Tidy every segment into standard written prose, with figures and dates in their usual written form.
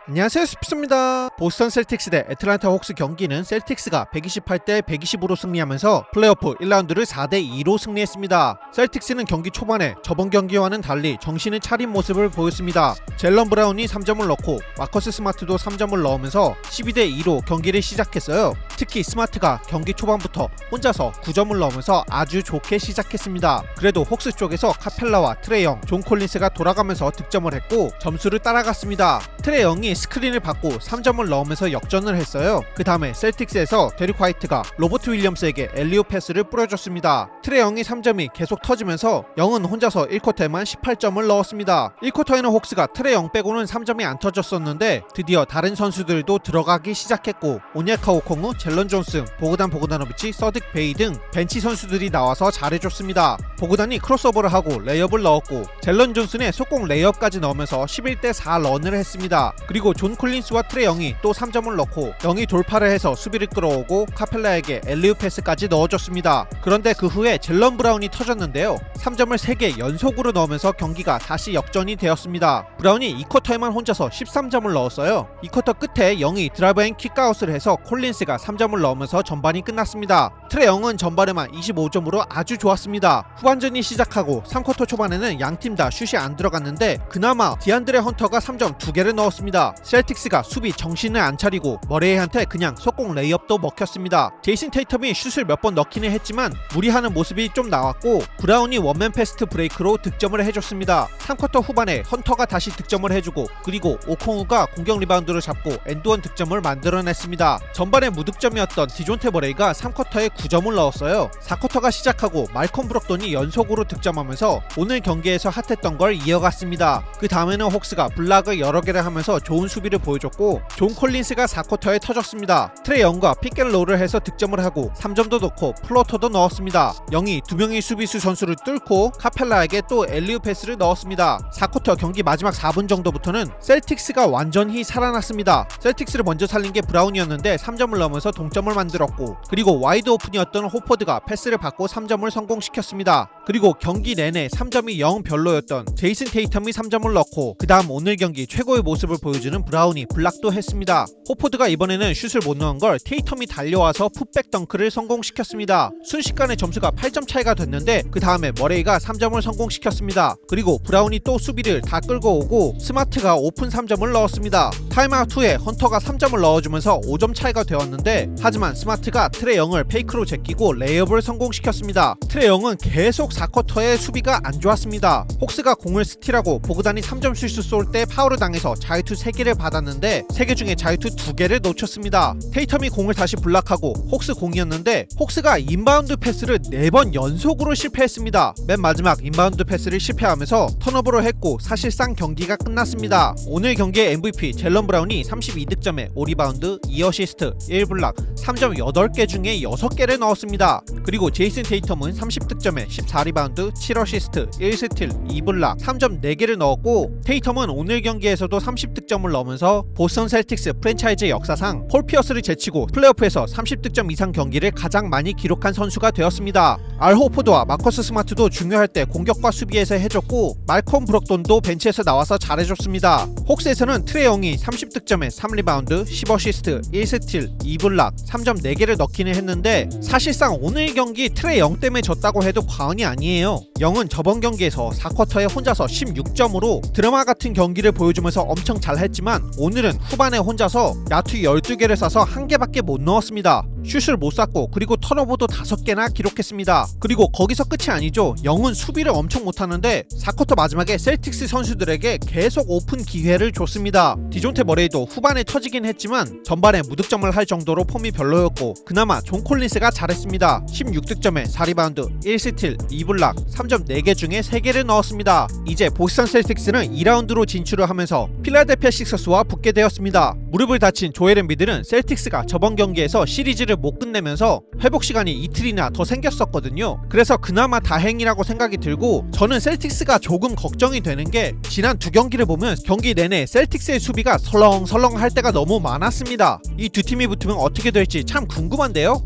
안녕하세요, 스피스입니다. 보스턴 셀틱스 대 애틀랜타 호크스 경기는 셀틱스가 128대 125로 승리하면서 플레이오프 1라운드를 4대2로 승리했습니다. 셀틱스는 경기 초반에 저번 경기와는 달리 정신을 차린 모습을 보였습니다. 젤런 브라운이 3점을 넣고 마커스 스마트도 3점을 넣으면서 12대2로 경기를 시작했어요. 특히 스마트가 경기 초반부터 혼자서 9점을 넣으면서 아주 좋게 시작했습니다. 그래도 호크스 쪽에서 카펠라와 트레이 영, 존 콜린스가 돌아가면서 득점을 했고 점수를 따라갔습니다. 트레이 영이 스크린을 받고 3점을 넣으면서 역전을 했어요. 그 다음에 셀틱스에서 데릭 화이트가 로버트 윌리엄스에게 엘리옵 패스를 뿌려줬습니다. 트레이 영이 3점이 계속 터지면서 영은 혼자서 1쿼터에만 18점을 넣었습니다. 1쿼터에는 호크스가 트레이 영 빼고는 3점이 안 터졌었는데 드디어 다른 선수들도 들어가기 시작했고 오니아카 오콩우, 젤런 존슨, 보그다노비치, 서딕 베이 등 벤치 선수들이 나와서 잘해줬습니다. 보그단이 크로스오버를 하고 레이업을 넣었고 젤런 존슨의 속공 레이업까지 넣으면서 11대4 런을 했습니다. 그리고 존 콜린스와 트레이 영이 또 3점을 넣고 영이 돌파를 해서 수비를 끌어오고 카펠라에게 엘리웁 패스까지 넣어줬습니다. 그런데 그 후에 젤런 브라운이 터졌는데요. 3점을 3개 연속으로 넣으면서 경기가 다시 역전이 되었습니다. 브라운이 2쿼터에만 혼자서 13점을 넣었어요. 2쿼터 끝에 영이 드라이브 앤 킥아웃을 해서 콜린스가 3점을 넣으면서 전반이 끝났습니다. 트레이 영은 전반에만 25점으로 아주 좋았습니다. 후반전이 시작하고 3쿼터 초반에는 양팀 다 슛이 안 들어갔는데 그나마 디안드레 헌터가 3점 2개를 넣었습니다. 셀틱스가 수비 정신을 안 차리고 머레이한테 그냥 속공 레이업도 먹혔습니다. 제이슨 테이텀이 슛을 몇 번 넣기는 했지만 무리하는 모습이 좀 나왔고 브라운이 원맨 패스트 브레이크로 득점을 해줬습니다. 3쿼터 후반에 헌터가 다시 득점을 해주고 그리고 오콩우가 공격 리바운드를 잡고 엔드원 득점을 만들어냈습니다. 전반에 무득점이었던 디존테 머레이가 3쿼터에 9점을 넣었어요. 4쿼터가 시작하고 말콤 브록돈이 연속으로 득점하면서 오늘 경기에서 핫했던 걸 이어갔습니다. 그 다음에는 호크스가 블락을 여러 개를 하면서 좋은 수비를 보여줬고 존 콜린스가 4쿼터에 터졌습니다. 트레이 영과 픽앤롤을 해서 득점을 하고 3점도 넣고 플로터도 넣었습니다. 영이 두 명의 수비수 선수를 뚫고 카펠라에게 또 엘리웁 패스를 넣었습니다. 4쿼터 경기 마지막 4분 정도부터는 셀틱스가 완전히 살아났습니다. 셀틱스를 먼저 살린 게 브라운이었는데 3점을 넣으면서 동점을 만들었고 그리고 와이드 오픈이었던 호퍼드가 패스를 받고 3점을 성공시켰습니다. 그리고 경기 내내 3점이 영 별로였던 제이슨 테이텀이 3점을 넣고 그 다음 오늘 경기 최고의 모습을 보여주는 브라운이 블락도 했습니다. 호퍼드가 이번에는 슛을 못 넣은 걸 테이텀이 달려와서 풋백 덩크를 성공시켰습니다. 순식간에 점수가 8점 차이가 됐는데 그 다음에 머레이가 3점을 성공시켰습니다. 그리고 브라운이 또 수비를 다 끌고 오고 스마트가 오픈 3점을 넣었습니다. 타임아웃 후에 헌터가 3점을 넣어주면서 5점 차이가 되었는데 하지만 스마트가 트레이 영을 페이크로 제끼고 레이업을 성공시켰습니다. 트레이 영은 계속 4쿼터에 수비가 안 좋았습니다. 호크스가 공을 스틸하고 보그단이 3점 슛을 쏠 때 파울을 당해서 자유투 3개를 받았는데 3개 중에 자유투 2개를 놓쳤습니다. 테이텀이 공을 다시 블락하고 호크스 공이었는데 호크스가 인바운드 패스를 4번 연속으로 실패했습니다. 맨 마지막 인바운드 패스를 실패하면서 턴오버를 했고 사실상 경기가 끝났습니다. 오늘 경기의 MVP 젤런 브라운이 32득점에 5리바운드, 2어시스트, 1블락, 3점 8개 중에 6개를 넣었습니다. 그리고 제이슨 테이텀은 30득점에 14리바운드, 7어시스트, 1스틸, 2블락, 3점 4개를 넣었고 테이텀은 오늘 경기에서도 30득점을 넣으면서 보스턴 셀틱스 프랜차이즈 역사상 폴 피어스를 제치고 플레이오프에서 30득점 이상 경기를 가장 많이 기록한 선수가 되었습니다. 알 호포드와 마커스 스마트도 중요할 때 공격과 수비에서 해줬고 말콤 브록돈도 벤치에서 나와서 잘해줬습니다. 호크스에서는 트레이 영이 30득점에 3리바운드, 10어시스트, 1스틸, 2블락, 3점 4개를 넣기는 했는데 사실상 오늘 경기 트레이 영 때문에 졌다고 해도 과언이 아니에요. 영은 저번 경기에서 4쿼터에 혼자서 16점으로 드라마 같은 경기를 보여주면서 엄청 잘했지만 오늘은 후반에 혼자서 야투 12개를 쏴서 1개밖에 못 넣었습니다. 슛을 못 쐈고 그리고 턴오버도 5개나 기록했습니다. 그리고 거기서 끝이 아니죠. 영은 수비를 엄청 못하는데 4쿼터 마지막에 셀틱스 선수들에게 계속 오픈 기회를 줬습니다. 디존테 머레이도 후반에 터지긴 했지만 전반에 무득점을 할 정도로 폼이 별로였고 그나마 존 콜린스가 잘했습니다. 16득점에 4리바운드, 1스틸, 2블락, 3점 4개 중에 3개를 넣었습니다. 이제 보스턴 셀틱스는 2라운드로 진출을 하면서 필라델피아 식서스와 붙게 되었습니다. 무릎을 다친 조엘 엠비드는 셀틱스가 저번 경기에서 시리즈를 못 끝내면서 회복 시간이 이틀이나 더 생겼었거든요. 그래서 그나마 다행이라고 생각이 들고 저는 셀틱스가 조금 걱정이 되는 게 지난 두 경기를 보면 경기 내내 셀틱스의 수비가 설렁설렁 할 때가 너무 많았습니다. 이 두 팀이 붙으면 어떻게 될지 참 궁금한데요.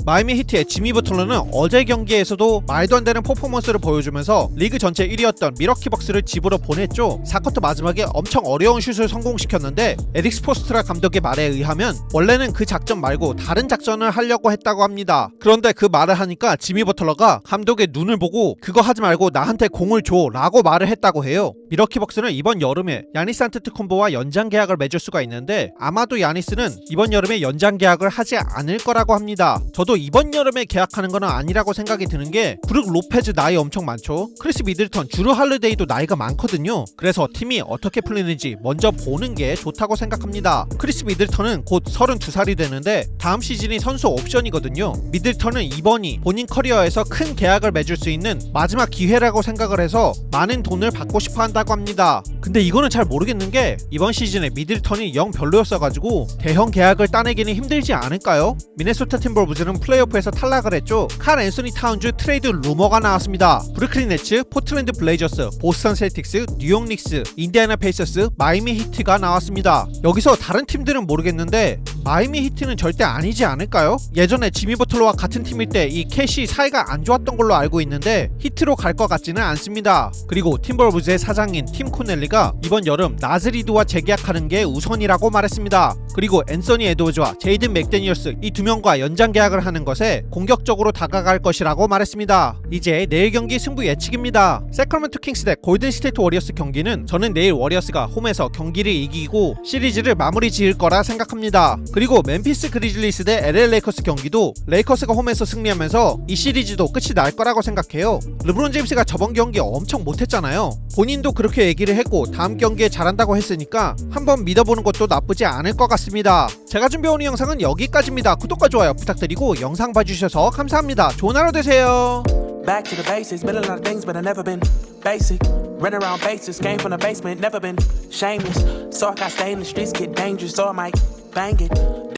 마이애미 히트의 지미 버틀러는 어제 경기에서도 말도 안 되는 퍼포먼스를 보여주면서 리그 전체 1위였던 밀워키 벅스를 집으로 보냈죠. 4쿼터 마지막에 엄청 어려운 슛을 성공시켰는데 에릭 스포스트라 감독의 말에 의하면 원래는 그 작전 말고 다른 작전을 하려고 했다고 합니다. 그런데 그 말을 하니까 지미 버틀러가 감독의 눈을 보고 그거 하지 말고 나한테 공을 줘 라고 말을 했다고 해요. 밀워키 벅스는 이번 여름에 야니스 안테토쿤보와 연장 계약을 맺을 수가 있는데 아마도 야니스는 이번 여름에 연장 계약을 하지 않을 거라고 합니다. 저도 이번 여름에 계약하는 건 아니라고 생각이 드는 게 브룩 로페즈 나이 엄청 많죠. 크리스 미들턴, 주루 할리데이도 나이가 많거든요. 그래서 팀이 어떻게 풀리는지 먼저 보는 게 좋다고 생각합니다. 크리스 미들턴은 곧 32살이 되는데 다음 시즌이 선수 옵션이거든요. 미들턴은 이번이 본인 커리어에서 큰 계약을 맺을 수 있는 마지막 기회라고 생각을 해서 많은 돈을 받고 싶어 한다고 합니다. 근데 이거는 잘 모르겠는 게 이번 시즌에 미들턴이 영 별로였어가지고 대형 계약을 따내기는 힘들지 않을까요? 미네소타 팀버울브즈는 플레이오프에서 탈락을 했죠. 칼 앤서니 타운즈 트레이드 루머가 나왔습니다. 브루클린 네츠, 포틀랜드 블레이저스, 보스턴 셀틱스, 뉴욕 닉스, 인디애나 페이서스, 마이애미 히트가 나왔습니다. 여기서 다른 팀들은 모르겠는데 마이애미 히트는 절대 아니지 않을까요? 예전에 지미 버틀러와 같은 팀일 때 이 캣이 사이가 안 좋았던 걸로 알고 있는데 히트로 갈 것 같지는 않습니다. 그리고 팀버울브즈의 사장인 팀 코넬리가 이번 여름 나즈리드와 재계약하는 게 우선이라고 말했습니다. 그리고 앤서니 에드워즈와 제이든 맥데니얼스 이 두 명과 연장 계약을 하는 것에 공격적으로 다가갈 것이라고 말했습니다. 이제 내일 경기 승부 예측입니다. 세크라멘토 킹스 대 골든 스테이트 워리어스 경기는 저는 내일 워리어스가 홈에서 경기를 이기고 시리즈를 마무리 지을 거라 생각합니다. 그리고 멤피스 그리즐리스 대 LA 레이커스 경기도 레이커스가 홈에서 승리하면서 이 시리즈도 끝이 날 거라고 생각해요. 르브론 제임스가 저번 경기 엄청 못했잖아요. 본인도 그렇게 얘기를 했고 다음 경기에 잘한다고 했으니까 한번 믿어보는 것도 나쁘지 않을 것 같습니다. 제가 준비해온 이 영상은 여기까지입니다. 구독과 좋아요 부탁드리고 영상 봐주셔서 감사합니다. 좋은 하루 되세요. Back to the basics, been a lot of things, but I never been basic. Run around bases, came from the basement, never been shameless. So I got stay in the streets, get dangerous, so I might bang it.